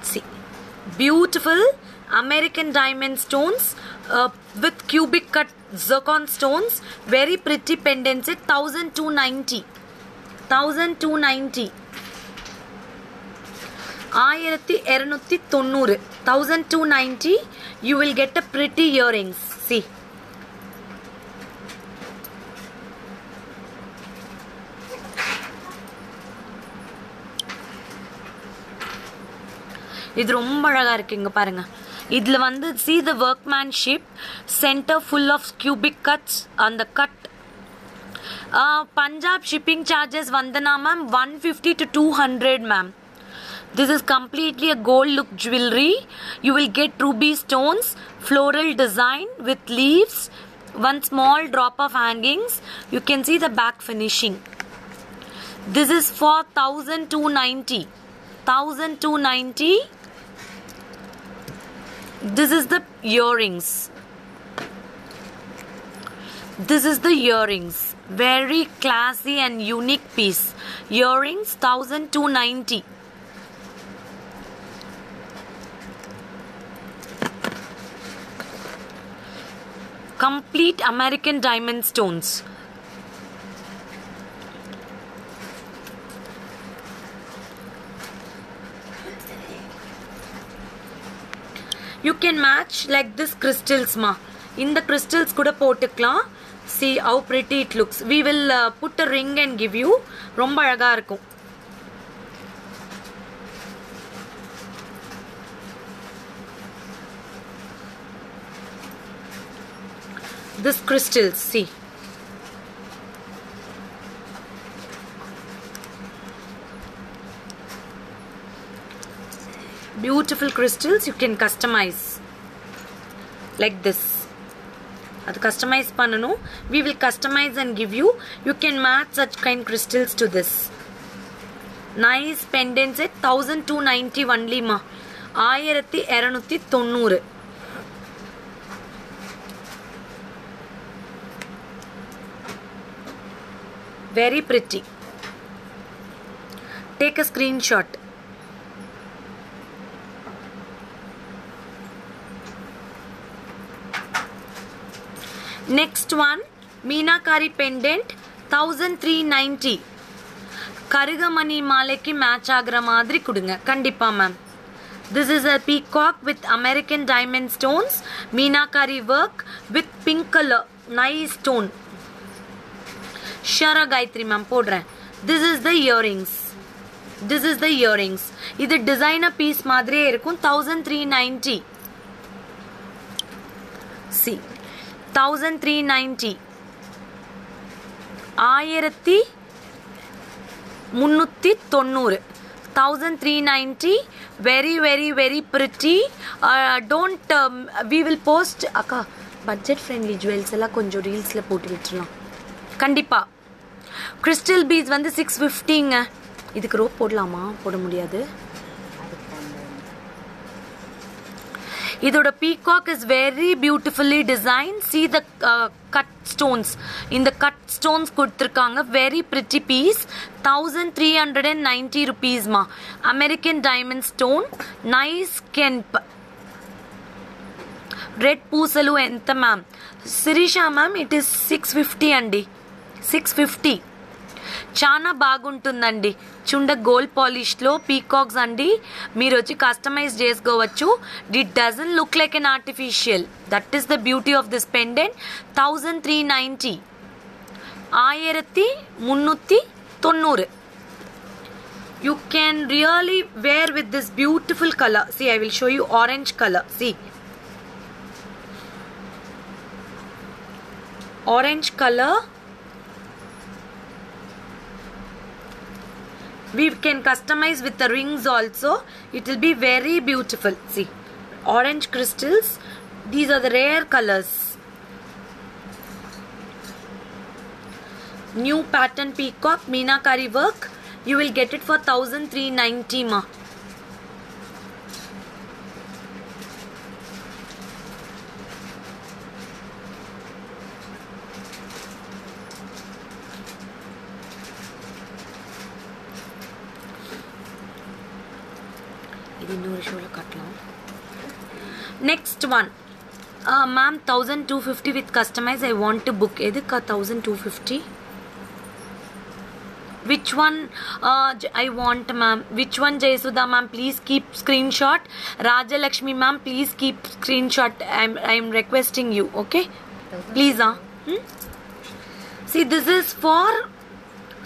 See, beautiful American diamond stones with cubic cut zircon stones. Very pretty pendant set. 1290. 1290. 1290. 1290. You will get a pretty earrings. See. இது ரொம்ப அழகா இருக்கு. இங்க பாருங்க. இதுல see the workmanship, center full of cubic cuts on the cut. Punjab shipping charges vandana ma'am 150 to 200 ma'am. This is completely a gold look jewelry. You will get ruby stones, floral design with leaves, one small drop of hangings. You can see the back finishing. This is for 1290. 1290. This is the earrings. This is the earrings. Very classy and unique piece. Earrings 1290. Complete American diamond stones. You can match like this crystals ma. In the crystals kuda potukkalam. See how pretty it looks. We will put a ring and give you. Romba alaga irukum. This crystals, see. Beautiful crystals, you can customize like this. Adu customize pannanu. We will customize and give you. You can match such kind crystals to this. Nice pendant set 1290 only ma. 1290. Very pretty. Take a screenshot. Next one, Meenakari pendant 1390. Karigamani maleki match agra madri kudunga. Kandipa ma'am. This is a peacock with American diamond stones. Meenakari work with pink color. Nice stone. Shara Gayatri ma'am podren. This is the earrings. This is the earrings. This designer piece madre irukkum 1390. See. 1390. 1390. 1390. Very, very, very pretty. Don't. We will post. Akka budget friendly jewels ella konjo reels la potu vitturam. Kandipa. Crystal beads வந்து 650ங்க. இதுக்கு rope போடலாமா? போட முடியாது. இதோட peacock is very beautifully designed. See the cut stones. In the cut stones கொடுத்திருக்காங்க. Very pretty piece. 1390 rupees ma. American diamond stone. Nice kemp. Red పూసలు ఎంత ma'am? Sirisha ma'am, it is 650 అండి. 650. చాలా బాగుంటుందండి. చుండ గోల్డ్ పాలిష్ లో peacocks అండి. మీరు వచ్చి కస్టమైజ్ చేసుకోవచ్చు. It doesn't look like an artificial. That is the beauty of this pendant. 1390. 1390. You can really wear with this beautiful color. See, I will show you orange color. See. Orange color. We can customize with the rings also. It will be very beautiful. See, orange crystals. These are the rare colors. New pattern peacock Meenakari work. You will get it for 1390 ma. Next one, ma'am, 1250 with customize. I want to book. Edukka 1250? Which one I want, ma'am? Which one, Jayasudha ma'am? Please keep screenshot. Rajalakshmi ma'am, please keep screenshot. I'm requesting you. Okay, please. See, this is for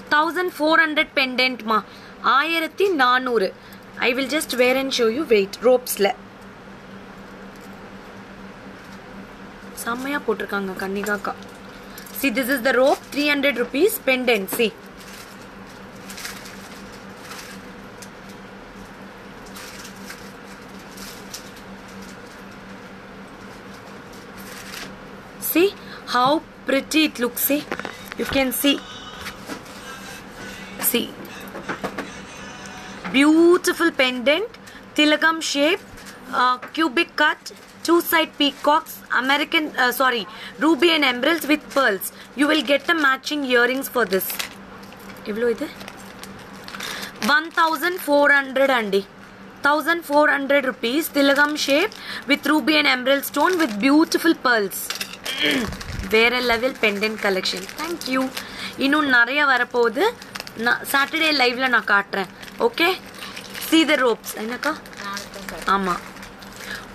1400 pendant ma. 1400. I will just wear and show you. Wait, ropes le. Samaya potrukanga kannigaka. See, this is the rope. 300 rupees pendant. See. See how pretty it looks. See, you can see. See. Beautiful pendant, tilakam shape, cubic cut, two side peacocks, ruby and emeralds with pearls. You will get a matching earrings for this. Evlo idu 1400 andi. 1400 rupees tilagam shape with ruby and emerald stone with beautiful pearls. Vera level pendant collection. Thank you. Innum nariya varapodhu. Saturday live la na kaatren. Okay? See the ropes. Enaka? Ama.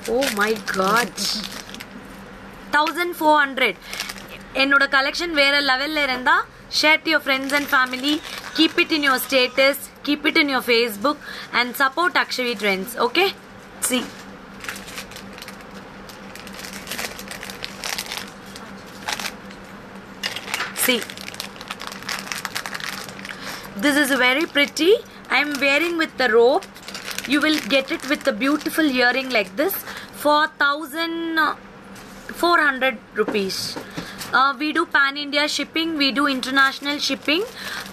Oh my god. 1400. Ennoda collection vera level la irundha share to your friends and family. Keep it in your status. Keep it in your Facebook and support Akshavi Trends. Okay? See. See. This is very pretty. I am wearing with the rope. You will get it with a beautiful earring like this for 1400 rupees. We do pan-India shipping, we do international shipping.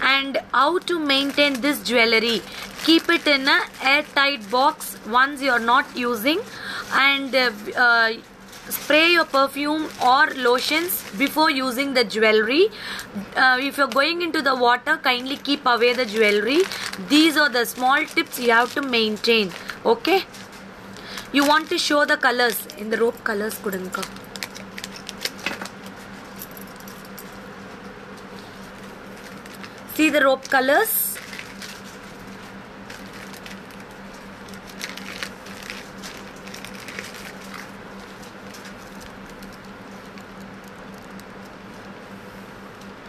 And how to maintain this jewelry? Keep it in a airtight box once you are not using, and spray your perfume or lotions before using the jewelry. If you're going into the water, kindly keep away the jewelry. These are the small tips you have to maintain. Okay? You want to show the colors. In the rope colors kudanka. See the rope colors.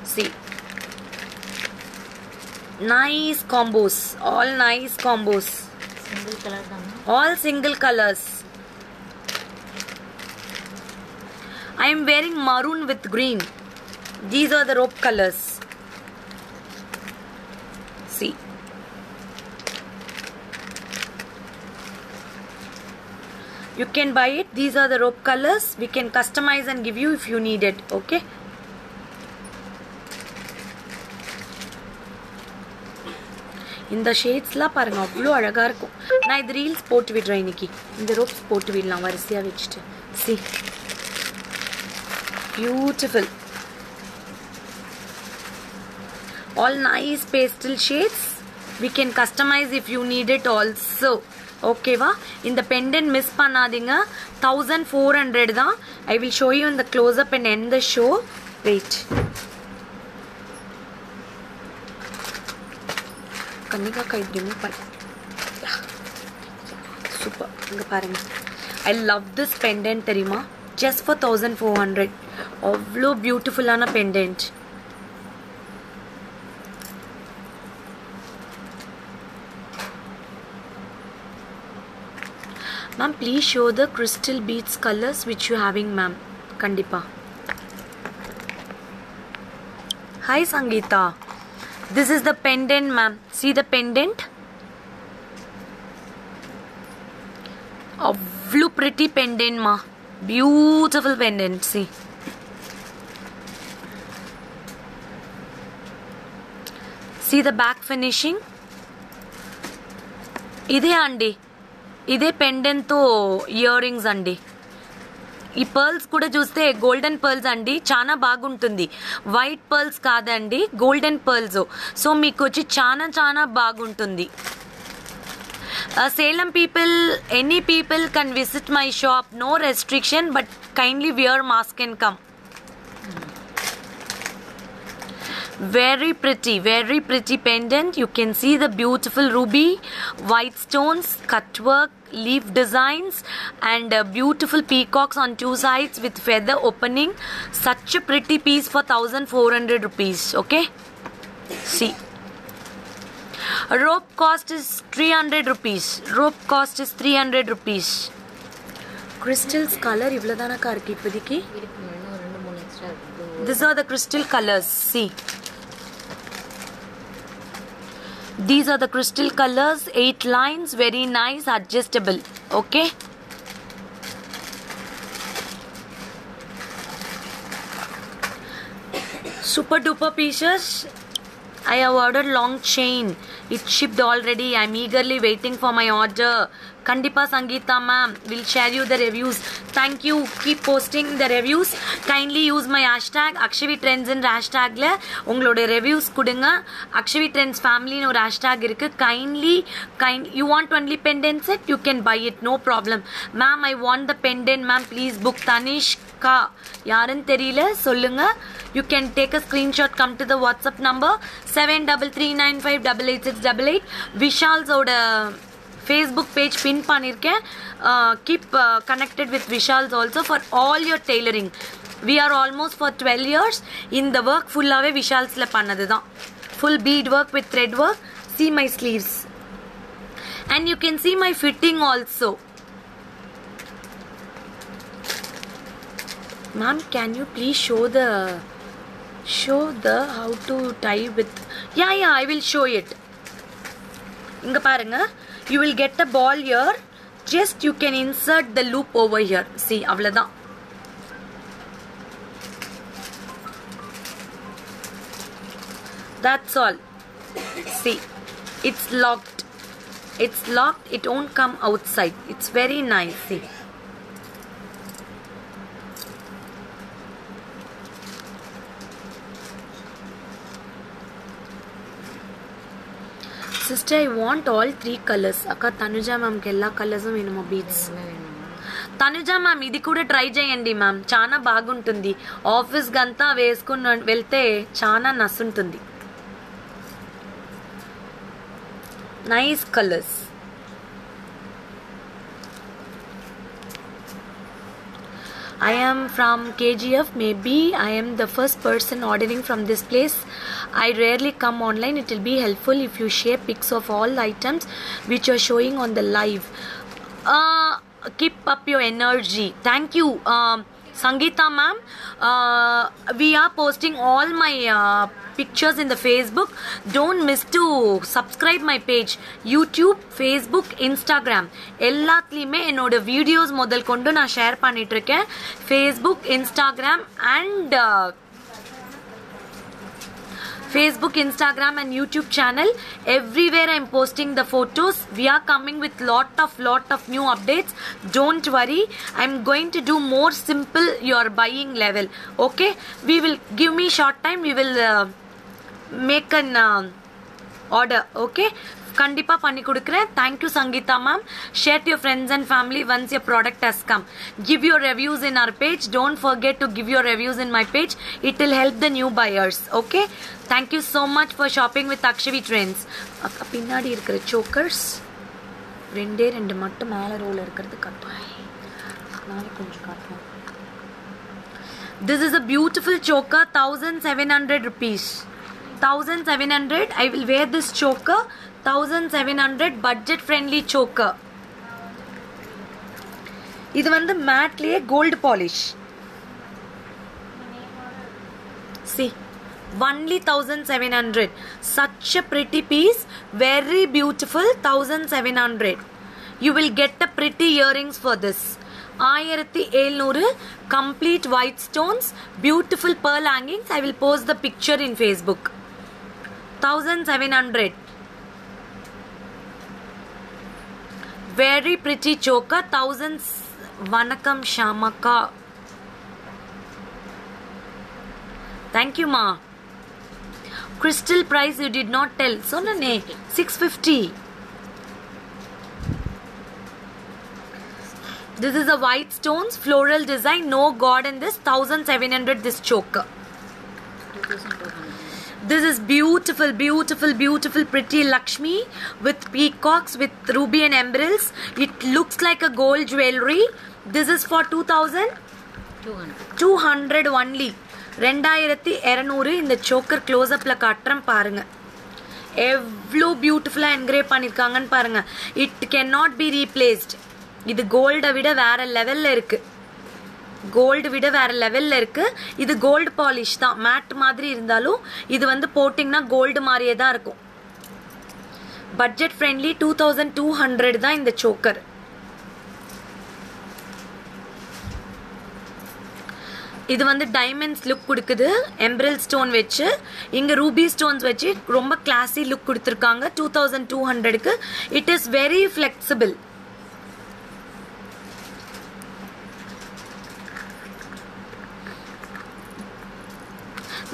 See. Nice combos. All nice combos. Single color dana. All single colors. I am wearing maroon with green. These are the rope colors. See. You can buy it. These are the rope colors. We can customize and give you if you need it. Okay? இந்த ஷேட்ஸ்லாம் பாருங்க அவ்வளோ அழகாக இருக்கும். நான் இது reels போட்டு விடுறேன் இன்னைக்கு. இந்த ரோப்ஸ் போட்டு விடலாம் வரிசையாக வச்சுட்டு. See. Beautiful. All nice pastel shades. We can customize if you need it also. Okay va? In the pendant miss பண்ணாதீங்க. 1400 தான். I will show you in the close up and end the show. Wait. Kannika guy remove பண்ண. Super. இங்க பாருங்க. I love this pendant தெரியுமா? Just for 1400. அவ்வளோ பியூட்டிஃபுல்லான pendant. Ma'am, please show the crystal beads colors which you having, ma'am. Kandipa. Hi, Sangeeta. This is the pendant, ma'am. See the pendant? Avlu pretty pendant, ma. Beautiful pendant. See. See the back finishing? Ide andi. ఇదే పెండెంట్తో ear rings అండి. ఈ pearls కూడా చూస్తే golden pearls అండి, చాలా బాగుంటుంది. White pearls కాదండి, golden pearls. So మీకు వచ్చి చాలా చాలా బాగుంటుంది. Salem people, any people can visit my shop. No restriction, but kindly wear mask and come. Very pretty pendant. You can see the beautiful ruby, white stones, cut work, leaf designs, and beautiful peacocks on two sides with feather opening. Such a pretty piece for 1400 rupees. Okay, see. Rope cost is 300 rupees. Rope cost is 300 rupees. Crystals color ivladana ka irukku ipadiki. These are the crystal colors. See. These are the crystal colors, 8 lines, very nice, adjustable. Okay. Super duper pieces. I have ordered long chain. It's shipped already. I'm eagerly waiting for my order. Kandipa Sangeeta ma'am will share you the reviews. Thank you. Keep posting the reviews. Kindly use my hashtag Akshavi Trends in hashtag la ungaloda reviews kudunga. Akshavi Trends family no hashtag irukku. Kindly you want only pendant set, you can buy it, no problem. Ma'am, I want the pendant, ma'am, please book. Tanishka yaran theriyala sollunga. You can take a screenshot, come to the WhatsApp number 7339588688. Vishal's oda Facebook page pin பண்ணிருக்கேன். Keep connected with Vishal's also for all your tailoring. We are almost for 12 years. இந்த work full-ஆவே Vishal's-ல பண்ணதுதான். Full bead work with thread work. See my sleeves. And you can see my fitting also. Ma'am, can you please show the how to tie with. Yeah, I will show it. இங்க பாருங்க. You will get a ball here. Just you can insert the loop over here. See, avladhan. That's all. See, it's locked. It's locked. It won't come outside. It's very nice. See. Sister, I want all 3 colors. Akka Tanuja ma'am ke ella colors venuma beads. Tanuja ma'am idi kuda try cheyandi ma'am. Chana baguntundi. Office ganta vesukoni velte chana nasuntundi. Nice colors. I am from KGF. Maybe I am the first person ordering from this place. I rarely come online. It will be helpful if you share pics of all items which you are showing on the live. Keep up your energy. Thank you, Sangeeta ma'am. We are posting all my pictures in the Facebook. Don't miss to subscribe my page. YouTube, Facebook, Instagram எல்லாத்துலயுமே என்னோட videos முதல் கொண்டு நான் share பண்ணிட்டு இருக்கேன். Facebook, Instagram and YouTube channel. Everywhere I'm posting the photos. We are coming with lot of new updates. Don't worry. I'm going to do more simple your buying level. Okay? We will give me short time. We will make an order. Okay? Kandipa panni kudukren. Thank you, Sangeeta ma'am. Share to your friends and family once your product has come. Give your reviews in our page. Don't forget to give your reviews in my page. It will help the new buyers. Okay? Thank you so much for shopping with Akshavi Trends. பின்னாடி இருக்கிற chokers ரெண்டு மட்டும் மேல ரோல இருக்கிறது காட்டுறேன். நாளை கொஞ்சம் காட்டுறேன். This is a beautiful choker, 1700 rupees. 1700. I will wear this choker. 1700 budget friendly choker. இது வந்து மேட்லயே gold polish. See, only 1700. Such a pretty piece, very beautiful. 1700. You will get a pretty earrings for this. 1700 complete white stones, beautiful pearl hangings. I will post the picture in Facebook. 1700. Very pretty choker. 1000. Vanakkam Shamaka. Thank you ma. Crystal price you did not tell. So nane 650. This is a white stones floral design. No god in this. 1700 this choker. 2200. This is beautiful pretty Lakshmi with peacocks with ruby and emeralds. It looks like a gold jewelry. This is for 2200 only. 2200 இந்த choker close upல காட்டுறேன் பாருங்க. எவ்வளோ பியூட்டிஃபுல்லா engrave பண்ணிருக்காங்கன்னு பாருங்க. It cannot be replaced. இது கோல்ட விட வேற லெவல்ல இருக்கு. கோல்டு விட வேற லெவல்ல இருக்கு. இது கோல்டு பாலிஷ் தான். மேட் மாதிரி இருந்தாலும் இது வந்து போட்டிங்கன்னா கோல்டு மாதிரியே தான் இருக்கும். பட்ஜெட் ஃப்ரெண்ட்லி 2200 தான் இந்த choker. இது வந்து டைமண்ட்ஸ் லுக் கொடுக்குது. எம்பரல் ஸ்டோன் வச்சு இங்க ரூபி ஸ்டோன்ஸ் வச்சு ரொம்ப கிளாஸி லுக் கொடுத்துருக்காங்க. 2200க்கு. It is very flexible.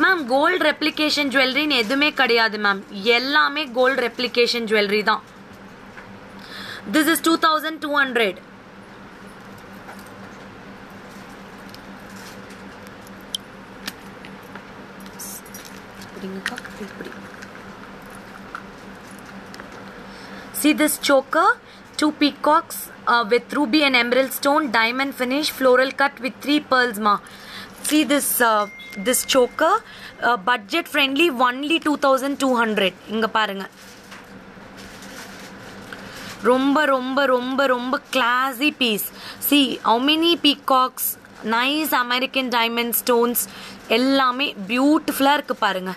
Ma'am gold replication ஜுவல்லரின்னு எதுவுமே கிடையாது மேம், எல்லாமே கோல்டு ரெப்ளிகேஷன் ஜுவல்லரி தான். This is 2200. See this choker, 2 peacocks with ruby and emerald stone, diamond finish, floral cut with 3 pearls ma. See this choker, budget friendly, only 2200. inga parunga, romba romba romba romba classy piece. See how many peacocks, nice American diamond stones, ellame beautiful irukku parunga.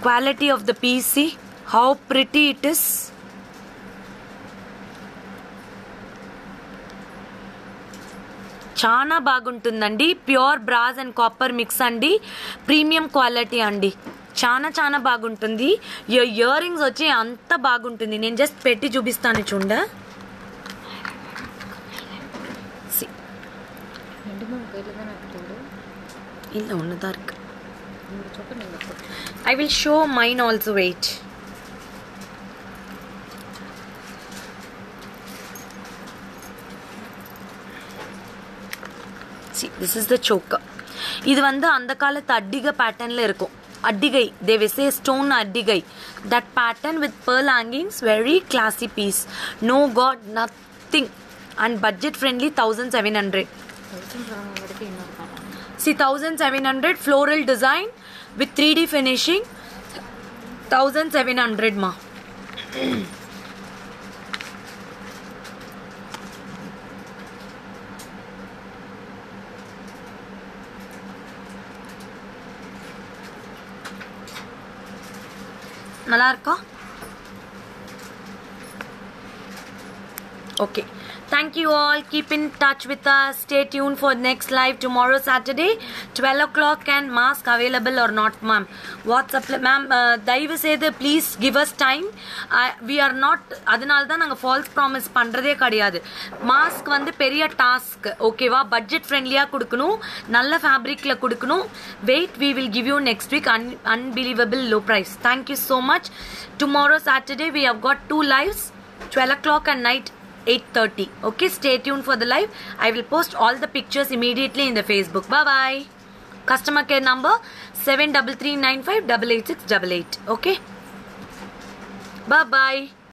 Quality of the piece, see how pretty it is. చాలా బాగుంటుందండి, pure brass and copper mix అండి, premium quality అండి, చాలా బాగుంటుంది. Ear rings వచ్చి అంత బాగుంటుంది. నేను జస్ట్ పెట్టి చూపిస్తాను చూడ. ಇಲ್ಲ ఉన్నదా இருக்கு. I will show mine also. Wait. See, this is the choker. இது வந்து அந்த காலத்து அட்டிகை பேட்டர்ன்ல இருக்கும். அட்டிகை, they will say stone அட்டிகை. That pattern with pearl hangings, very classy piece. No god, nothing. And budget friendly, 1700. See, 1700 floral design with 3D finishing, 1700 ma. நல்லா இருக்கா? Okay. Thank you all. Keep in touch with us. Stay tuned for next live tomorrow Saturday 12 o'clock. And mask available or not ma'am? WhatsApp ma'am தயவு செய்து please give us time. We are not, அதனால தான் நாங்கள் falls promise பண்ணுறதே கிடையாது. Mask வந்து பெரிய task, ஓகேவா? பட்ஜெட் ஃப்ரெண்ட்லியாக கொடுக்கணும், நல்ல ஃபேப்ரிக்கில் கொடுக்கணும். Wait, we will give you next week unbelievable low price. Thank you so much. Tomorrow Saturday we have got 2 lives, 12 o'clock and night 8:30. Okay, stay tuned for the live. I will post all the pictures immediately in the Facebook. Bye bye. Customer care number 7339588688. Okay, bye bye.